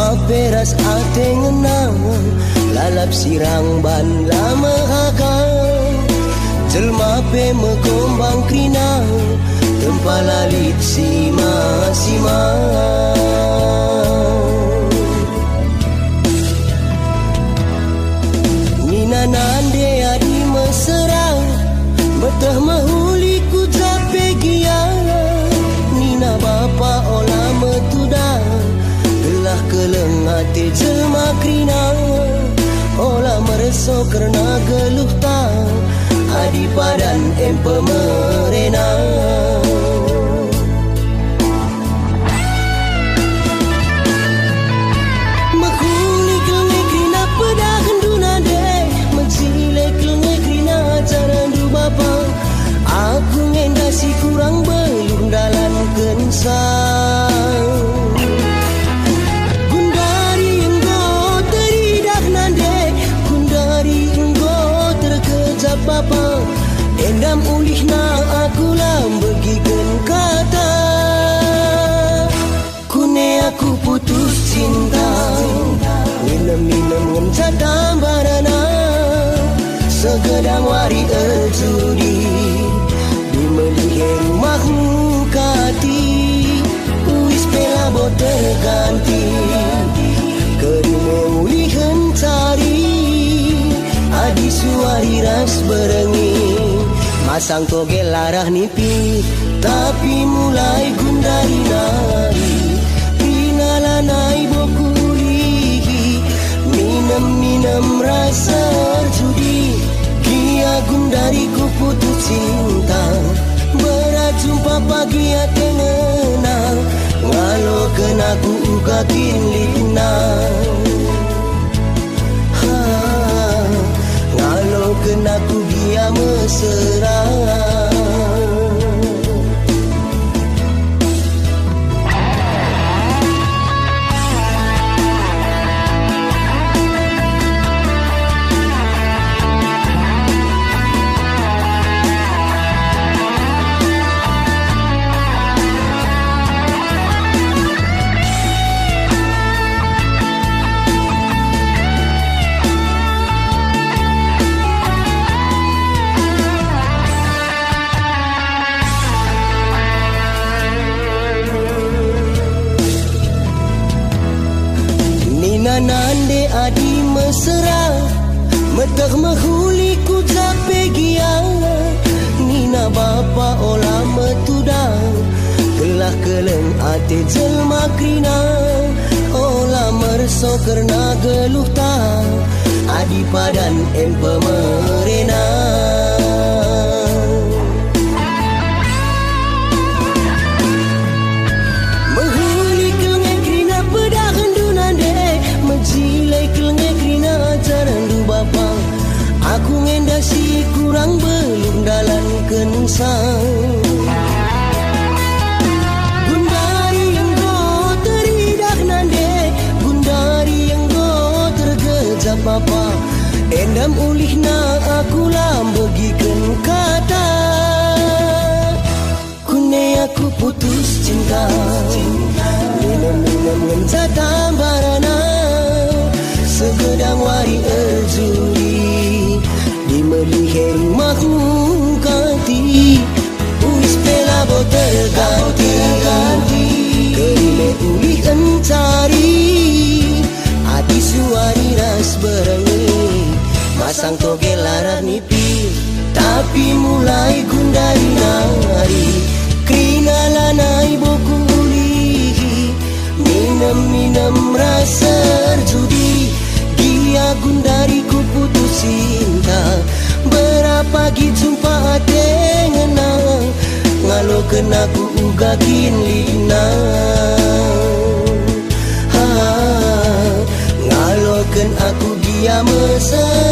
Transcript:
maperas ate ngenang lalap sirang ban lama hakang jelma pe mekombang krina tempalalit sima-sima. Nina nande adi mesra betah mahuli ku jape gia Nina bapa ola metuda gelah keleng ate jelma krina ola mereso kerana geluh ta adi padan empe merena. Mahuli keleng krina pedah genduna de menjile keleng krina jaran du bapa aku ngendasi kurang belum dalam kensang. Gundari enggo teridak nande gundari enggo terkejap bapa endam ulih na aku lambegikan kata kune aku putus cinta minum-minum ngencadam barana segedang wari erjudi di melihat rumahmu kati uis pela bot terganti kerime ulihan cari adi suari ras berengi masang togel larah nipi tapi mulai gundari nari pinalanai bokulihi minum-minum rasa judi kia gundari ku putus cinta berat jumpa pagi ate ngenang ngalo kena ku ugakin lina ngalo kena ku dia mesra. Nande adi mesra metah mahuli ku cape gia Nina bapa ola metuda gelah keleng ate jelma krina ola merso kerna geluh ta adi padan empe merena. Jilai kelenge krina jaran du bapa aku ngendasi kurang belum dalam kensang. Gundari yang go teridak nande gundari yang go tergejap bapa endam ulih na aku lambegikan kata kune aku putus cinta minum-minum ngencadam barana segedang wari erjudi di melihat rumahmu ganti uis pela bot terganti kerime ulih encari adi suari ras berengi masang togel larah nipi tapi mulai gundari nari krina lanai boku ulihi minum-minum rasa judi dia gundari ku putus cinta berapa gi jumpa ate ngenang ngalo kena ku ugakin lina ngalo ken aku dia mesra.